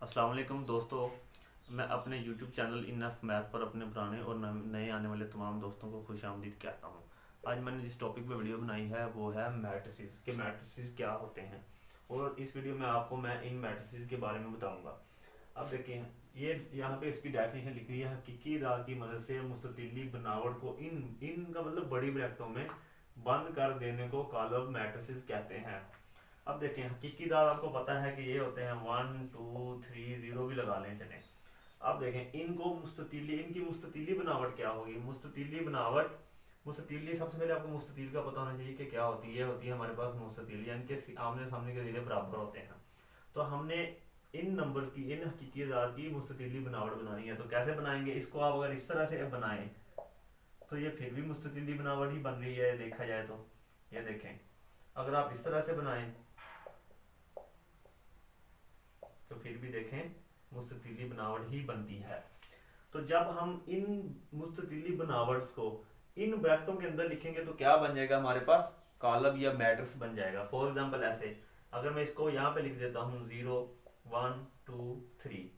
अस्सलाम वालेकुम दोस्तों। मैं अपने YouTube चैनल इनफ मैथ पर अपने पुराने और नए आने वाले तमाम दोस्तों को खुशामदीद कहता हूँ। आज मैंने जिस टॉपिक पे वीडियो बनाई है वो है मैट्रिसेस के मैट्रिसेस क्या होते हैं, और इस वीडियो में आपको मैं इन मैट्रिसेस के बारे में बताऊंगा। अब देखें, ये यहाँ पे इसकी डेफिनेशन लिखी हुई है, हकीकी राह की मदद से मुस्ततिली बनावट को इन का मतलब बड़ी ब्रैकेटों में बंद कर देने को कॉलम मैट्रिसेस कहते हैं। अब देखें, हकीकी दार आपको पता है कि ये होते हैं 1 2 3 0 भी लगा लें चले। अब देखें, इनकी मुस्ततीली बनावट क्या होगी। मुस्ततीली सबसे पहले आपको मुस्ततील का पता होना चाहिए कि क्या होती है। ये होती है हमारे पास मुस्ततील, यानी कि आमने सामने के ज़िले बराबर होते हैं। तो हमने इन नंबर्स की, इन हकीकी दार की मुस्ततीली बनावट बनानी है। तो कैसे बनाएंगे इसको? आप अगर इस तरह से बनाएं तो ये फिर भी मुस्ततीली बनावट ही बन रही है देखा जाए तो। ये देखें, अगर आप इस तरह से बनाएं तो फिर भी देखें मुस्ततीली बनावट ही बनती है। तो जब हम इन मुस्ततीली बनावट्स को इन ब्रैकेटों के अंदर लिखेंगे तो क्या बन जाएगा हमारे पास? कॉलम या मैट्रिक्स बन जाएगा। फॉर एग्जांपल ऐसे, अगर मैं इसको यहाँ पे लिख देता हूँ 0 1 2 3,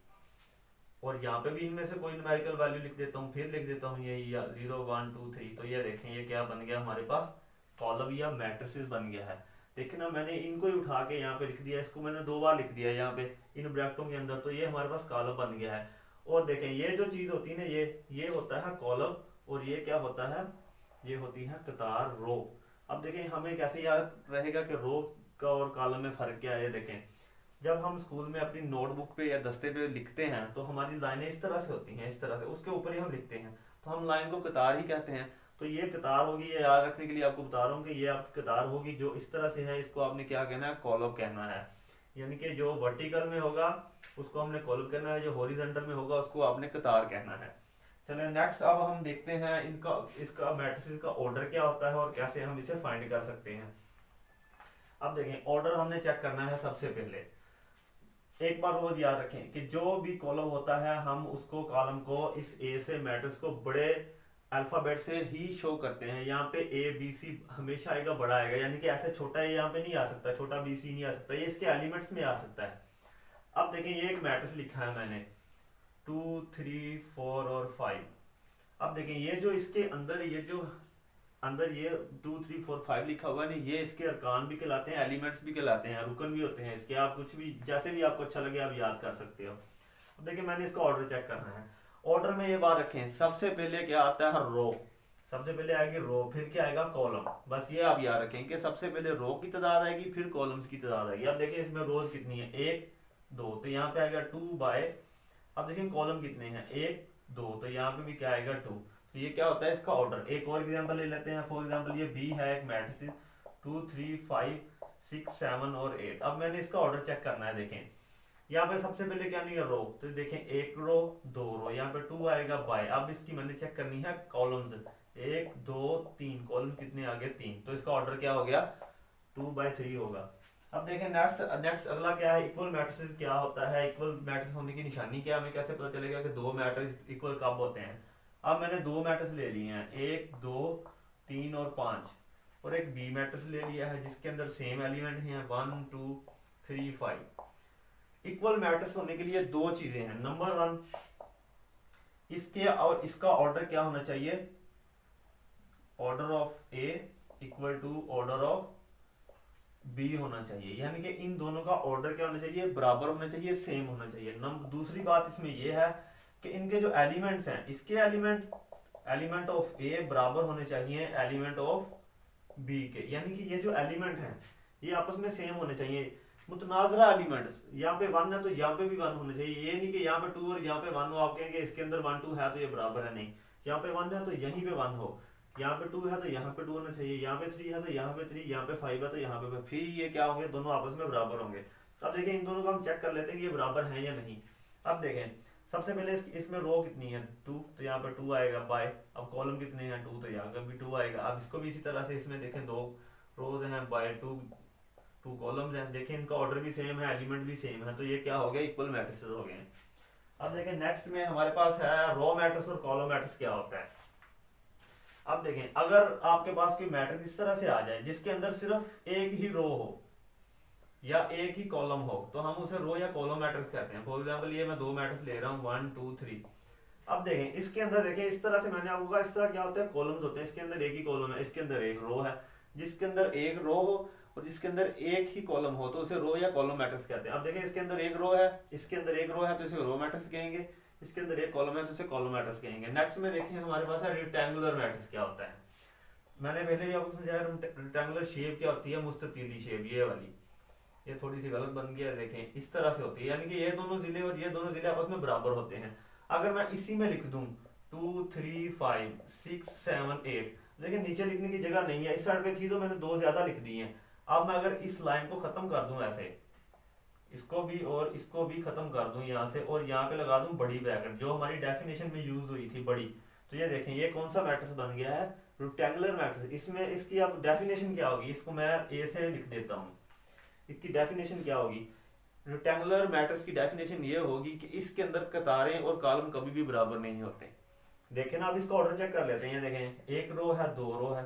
और यहाँ पे भी इनमें से कोई न्यूमेरिकल वैल्यू लिख देता हूँ, फिर लिख देता हूँ ये 0 1 2 3, तो ये देखें ये क्या बन गया हमारे पास? कॉलम या मैट्रिसेस बन गया है। देखिए ना, मैंने इनको ही उठा के यहाँ पे लिख दिया, इसको मैंने 2 बार लिख दिया यहाँ पे इन ब्रैकेटों के अंदर, तो ये हमारे पास कॉलम बन गया है। और देखें, ये जो चीज होती है ना, ये होता है कॉलम, और ये क्या होता है? ये होती है कतार, रो। अब देखें, हमें कैसे याद रहेगा कि रो का और कॉलम में फर्क क्या है? ये देखें, जब हम स्कूल में अपनी नोटबुक पे या दस्ते पे लिखते हैं तो हमारी लाइनें इस तरह से होती हैं, इस तरह से उसके ऊपर ही हम लिखते हैं, तो हम लाइन को कतार ही कहते हैं। तो ये कतार होगी, ये याद रखने के लिए आपको बता रहा हूँ कि ये आपकी कतार होगी जो इस तरह से है, इसको आपने क्या कहना है? कॉलम कहना है। यानी कि जो वर्टिकल में होगा उसको हमने कॉलम कहना है, जो हॉरिजॉन्टल में होगा उसको आपने कतार कहना है। चलिए नेक्स्ट, अब हम देखते हैं इसका मैट्रिसेस का ऑर्डर क्या होता है और कैसे हम इसे फाइंड कर सकते हैं। अब देखें, ऑर्डर हमने चेक करना है। सबसे पहले एक बार रोज याद रखें कि जो भी कॉलम होता है हम उसको कॉलम को इस ए से मैट्रिक्स को बड़े अल्फाबेट से ही शो करते हैं। यहाँ पे ए बी सी हमेशा आएगा, बड़ा आएगा, यानी कि ऐसे छोटा ए यहाँ पे नहीं आ सकता, छोटा बी सी नहीं आ सकता, ये इसके एलिमेंट्स में आ सकता है। अब देखें, ये एक मैट्रिक्स लिखा है मैंने 2 3 4 और 5। अब देखें, ये जो इसके अंदर ये 2 3 4 5 लिखा हुआ है, ये इसके अरकान भी कहलाते हैं, एलिमेंट्स भी कहलाते हैं, रुकन भी होते हैं इसके। आप कुछ भी जैसे भी आपको अच्छा लगे आप याद कर सकते हो। अब देखिए, मैंने इसका ऑर्डर चेक करना है। ऑर्डर में ये बात रखें, सबसे पहले क्या आता है? रो। सबसे पहले आएगी रो, फिर क्या आएगा? कॉलम। बस ये आप याद रखें कि सबसे पहले रो की तादाद आएगी, फिर कॉलम्स की तादाद आएगी। अब देखिए इसमें रोज कितनी है? 1 2, तो यहाँ पे आएगा 2 बाय। अब देखिए कॉलम कितने हैं? 1 2, तो यहाँ पे भी क्या आएगा? 2। तो ये क्या होता है? इसका ऑर्डर। एक और एग्जांपल ले लेते हैं। फॉर एग्जांपल ये बी है एक मैट्रिक्स 2 3 5 6 7 और 8। अब मैंने इसका ऑर्डर चेक करना है। देखें, यहाँ पे सबसे पहले क्या नहीं है? रो। तो देखें, 1 रो 2 रो, यहाँ पे 2 आएगा बाय। अब इसकी मैंने चेक करनी है कॉलम्स। 1 2 3, कॉलम कितने आ गए? 3। तो इसका ऑर्डर क्या हो गया? 2/3 होगा। अब देखें नेक्स्ट अगला क्या है? इक्वल मैट्रिसेस क्या होता है? इक्वल मैट्रिक्स होने की निशानी क्या? हमें कैसे पता चलेगा कि दो मैट्रिक्स इक्वल कब होते हैं? अब मैंने 2 मैट्रिक्स ले लिए हैं, 1 2 3 और 5, और एक बी मैट्रिक्स ले लिया है जिसके अंदर सेम एलिमेंट हैं 1 2 3 5। इक्वल मैट्रिक्स होने के लिए दो चीजें हैं। नंबर 1, इसके और इसका ऑर्डर क्या होना चाहिए? Order of A equal to order of B होना चाहिए, यानी कि इन दोनों का ऑर्डर क्या होना चाहिए? बराबर होना चाहिए, सेम होना चाहिए। दूसरी बात इसमें यह है कि इनके जो एलिमेंट्स हैं, इसके एलिमेंट ऑफ ए बराबर होने चाहिए एलिमेंट ऑफ बी के, यानी कि ये जो एलिमेंट हैं ये आपस में सेम होने चाहिए। मुतनाजरा एलिमेंट्स, यहाँ पे 1 है तो यहाँ पे भी 1 होना चाहिए। ये नहीं कि यहाँ पे 2 और यहाँ पे 1 हो, आप कहेंगे इसके अंदर 1 2 है तो ये बराबर है। नहीं, यहाँ पे 1 है तो यहीं पे 1 हो, यहाँ पे 2 है तो यहाँ पे 2 होना चाहिए, यहाँ पे 3 है तो यहाँ पे 3, यहाँ पे 5 है तो यहाँ पे 5, फिर ये क्या होंगे? दोनों आपस में बराबर होंगे। अब देखें, इन दोनों को हम चेक कर लेते हैं कि ये बराबर है या नहीं। अब देखें, सबसे पहले इसमें रो कितनी है? 2, तो यहाँ पे 2 आएगा बाय। अब कॉलम कितने हैं? 2, तो यहाँ पे भी 2 आएगा। अब इसको भी इसी तरह से इसमें देखें, 2 रोज हैं बाय 2 कॉलम्स हैं। देखें, इनका ऑर्डर भी सेम है, एलिमेंट भी सेम है, तो ये क्या हो गया? इक्वल मैट्रिसेस हो गए। अब देखें नेक्स्ट में हमारे पास है रो मैट्रिक्स और कॉलम मैट्रिक्स क्या होता है। अब देखें, अगर आपके पास कोई मैट्रिक्स इस तरह से आ जाए जिसके अंदर सिर्फ एक ही रो हो, या एक ही कॉलम हो तो हम उसे रो या कॉलम मैट्रिक्स कहते हैं। फॉर एग्जांपल ये मैं 2 मैट्रिक्स ले रहा हूँ 1 2 3। अब देखें इसके अंदर, देखें इस तरह से मैंने आपको कहा, इस तरह क्या होता है, कॉलम्स होते हैं, इसके अंदर एक ही कॉलम है, इसके अंदर एक रो है। जिसके अंदर एक रो हो और जिसके अंदर एक ही कॉलम हो तो उसे रो या कॉलम मैट्रिक्स कहते हैं। अब देखें इसके अंदर एक रो है, इसके अंदर एक रो है तो इसे रो मैट्रिक्स कहेंगे, इसके अंदर एक कॉलम है तो इसे कॉलम मैट्रिक्स कहेंगे। नेक्स्ट में देखें हमारे पास है रेक्टेंगुलर मैट्रिक्स क्या होता है। मैंने पहले भी आपको समझाया रेक्टेंगुलर शेप क्या होती है, मुस्ततीली शेप, ये वाली, ये थोड़ी सी गलत बन गई है, देखें इस तरह से होती है, यानी कि ये दोनों जिले और ये दोनों जिले आपस में बराबर होते हैं। अगर मैं इसी में लिख दूं 2 3 5 6 7 8, लेकिन नीचे लिखने की जगह नहीं है, इस साइड पे थी तो मैंने 2 ज्यादा लिख दी हैं। अब मैं अगर इस लाइन को खत्म कर दूं ऐसे, इसको भी और इसको भी खत्म कर दूं यहाँ से, और यहाँ पे लगा दूं बड़ी ब्रैकेट जो हमारी डेफिनेशन में यूज हुई थी बड़ी, तो ये देखें ये कौन सा मैट्रिक्स बन गया है, रेक्टेंगुलर मैट्रिक्स। इसमें इसकी अब डेफिनेशन क्या होगी, इसको मैं ए से लिख देता हूँ। इसकी डेफिनेशन क्या होगी, रेक्टेंगुलर मैट्रिक्स की डेफिनेशन ये होगी कि इसके अंदर कतारें और कॉलम कभी भी बराबर नहीं होते। देखें ना, अब इसका ऑर्डर चेक कर लेते हैं। देखें एक रो है, 2 रो है,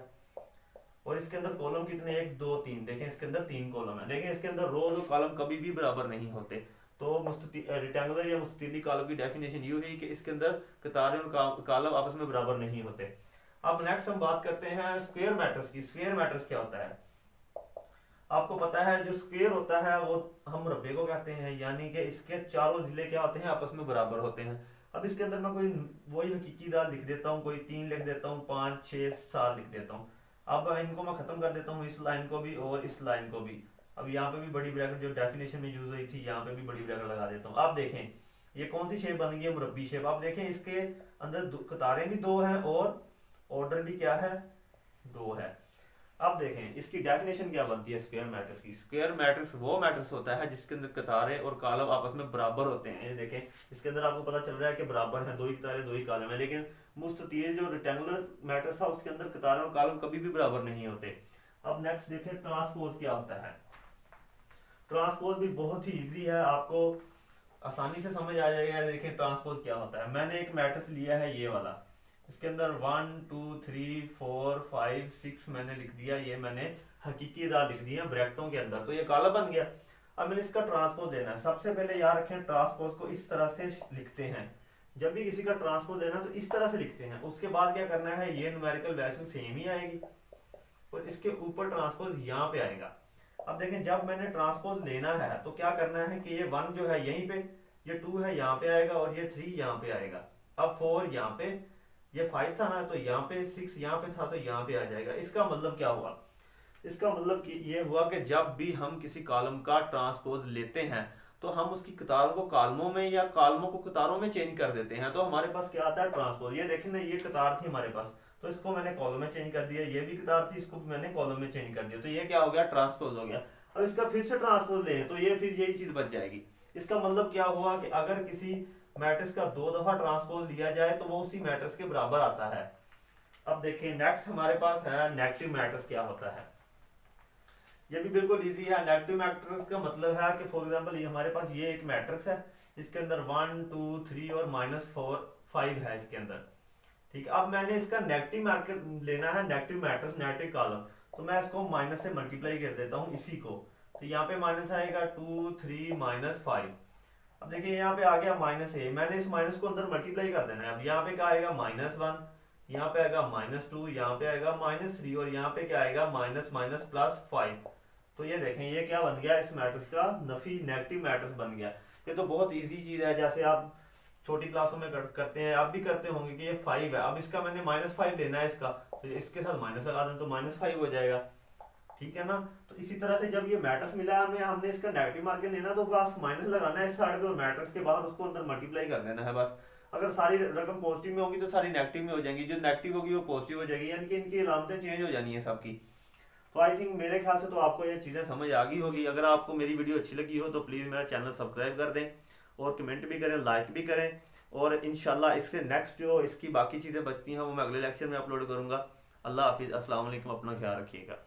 और इसके अंदर कॉलम कितने, 1 2 3, देखें इसके अंदर 3 कॉलम है। देखें इसके अंदर रोज और कॉलम कभी भी बराबर नहीं होते। तो रेक्टेंगुलर या मुस्ततीली कॉलम की डेफिनेशन ये हुई कि इसके अंदर कतारें और कॉलम आपस में बराबर नहीं होते। अब नेक्स्ट हम बात करते हैं स्क्वायर मैट्रिक्स की। स्क्वायर मैट्रिक्स क्या होता है, आपको पता है जो स्क्वायर होता है वो हम मुरब्बे को कहते हैं, यानी कि इसके चारों जिले क्या होते हैं, आपस में बराबर होते हैं। अब इसके अंदर मैं कोई वही हकीकी दाद लिख देता हूँ, कोई 3 लिख देता हूँ, 5 6 7 लिख देता हूँ। अब इनको मैं खत्म कर देता हूँ, इस लाइन को भी और इस लाइन को भी। अब यहाँ पे भी बड़ी ब्रैकेट जो डेफिनेशन में यूज हुई थी, यहाँ पे भी बड़ी ब्रैकेट लगा देता हूँ। आप देखें ये कौन सी शेप बन गई है, मुरब्बी शेप। आप देखें इसके अंदर कतारें भी 2 हैं और ऑर्डर भी क्या है, 2 है। अब देखें इसकी डेफिनेशन क्या बनती है स्क्वायर मैट्रिक्स की। स्क्वायर मैट्रिक्स वो मैट्रिक्स होता है जिसके अंदर कतारें और कॉलम आपस में बराबर होते हैं। ये देखें इसके अंदर आपको पता चल रहा है कि बराबर है, 2 ही कतारें 2 ही कॉलम है। लेकिन मुस्ततील जो रेक्टेंगुलर मैट्रिक्स था उसके अंदर कतारें और कॉलम कभी भी बराबर नहीं होते। अब नेक्स्ट देखें ट्रांसपोज क्या होता है। ट्रांसपोज भी बहुत ही ईजी है, आपको आसानी से समझ आ जाएगा। देखें ट्रांसपोज क्या होता है। मैंने एक मैट्रिक्स लिया है ये वाला, इसके अंदर 1 2 3 4 5 6 मैंने लिख दिया, ये मैंने हकीकी दाद लिख दिया ब्रैकेटों के अंदर, तो ये काला बन गया। अब मैंने इसका ट्रांसपोज लेना है। सबसे पहले याद रखें ट्रांसपोज को इस तरह से लिखते हैं, जब भी किसी का ट्रांसपोज लेना तो इस तरह से लिखते हैं। उसके बाद क्या करना है, ये न्यूमेरिकल वैल्यू सेम ही आएगी और इसके ऊपर ट्रांसपोज यहाँ पे आएगा। अब देखें जब मैंने ट्रांसपोज लेना है तो क्या करना है कि ये 1 जो है यहीं पे, ये 2 है यहाँ पे आएगा और ये 3 यहाँ पे आएगा। अब 4 यहाँ पे, ये 5 था ना तो यहाँ पे, 6 यहाँ पे था तो यहाँ पे आ जाएगा। इसका मतलब क्या हुआ, इसका मतलब कि ये हुआ कि जब भी हम किसी कॉलम का ट्रांसपोज लेते हैं तो हम उसकी कतारों को कॉलमों में या कॉलमों को कतारों में चेंज कर देते हैं, तो हमारे पास क्या आता है ट्रांसपोज। ये देखें ना, ये कतार थी हमारे पास तो इसको मैंने कॉलम में चेंज कर दिया, ये भी कतार थी इसको मैंने कॉलम में चेंज कर दिया, तो ये क्या हो गया, ट्रांसपोज हो गया। अब इसका फिर से ट्रांसपोज लें तो ये फिर यही चीज बच जाएगी। इसका मतलब क्या हुआ कि अगर किसी मैट्रिक्स का 2 दफा ट्रांसपोज लिया जाए तो वो उसी मैट्रिक्स के बराबर आता है। अब देखिए नेक्स्ट हमारे पास है नेगेटिव मैट्रिक्स क्या होता है। ये भी बिल्कुल इजी है। नेगेटिव मैट्रिक्स का मतलब है कि फॉर एग्जांपल ये हमारे पास ये एक मैट्रिक्स है, इसके अंदर 1 2 3 और -4 5 है इसके अंदर, ठीक है। अब मैंने इसका नेगेटिव मैट्रिक्स लेना है, नेगेटिव मैट्रिक्स नेगेटिव कॉलम, तो मैं इसको माइनस से मल्टीप्लाई कर देता हूँ इसी को, तो यहाँ पे माइनस आएगा 2 3 -5। अब देखिए यहाँ पे आ गया -a, मैंने इस माइनस को अंदर मल्टीप्लाई कर देना है। अब यहाँ पे क्या आएगा -1, यहाँ पे आएगा -2, यहाँ पे आएगा -3 और यहाँ पे क्या आएगा +5। तो ये देखें ये क्या बन गया, इस मैट्रिक्स का नफी नेगेटिव मैट्रिक्स बन गया। ये तो बहुत इजी चीज है, जैसे आप छोटी क्लासों में करते हैं, आप भी करते होंगे कि ये 5 है, अब इसका मैंने -5 लेना है इसका, तो इसके साथ माइनस लगा दें तो -5 हो जाएगा, ठीक है ना। तो इसी तरह से जब ये मैट्रिक्स मिला हमें, हमने इसका नेगेटिव मार्जिन लेना तो बस माइनस लगाना है इस साइड पे और मैट्रिक्स के बाहर उसको अंदर मल्टीप्लाई कर देना है बस। अगर सारी रकम पॉजिटिव में होगी तो सारी नेगेटिव में हो जाएंगी, जो नेगेटिव होगी वो पॉजिटिव हो जाएगी, यानी कि इनकी अलामतें चेंज हो जानी है सबकी। तो आई थिंक मेरे ख्याल से तो आपको ये चीज़ें समझ आ गई होगी। अगर आपको मेरी वीडियो अच्छी लगी हो तो प्लीज़ मेरा चैनल सब्सक्राइब कर दें और कमेंट भी करें, लाइक भी करें, और इंशाल्लाह इससे नेक्स्ट जो इसकी बाकी चीज़ें बचती हैं वो मैं अगले लेक्चर में अपलोड करूँगा। अल्लाह हाफिज़, अस्सलाम वालेकुम, अपना ख्याल रखिएगा।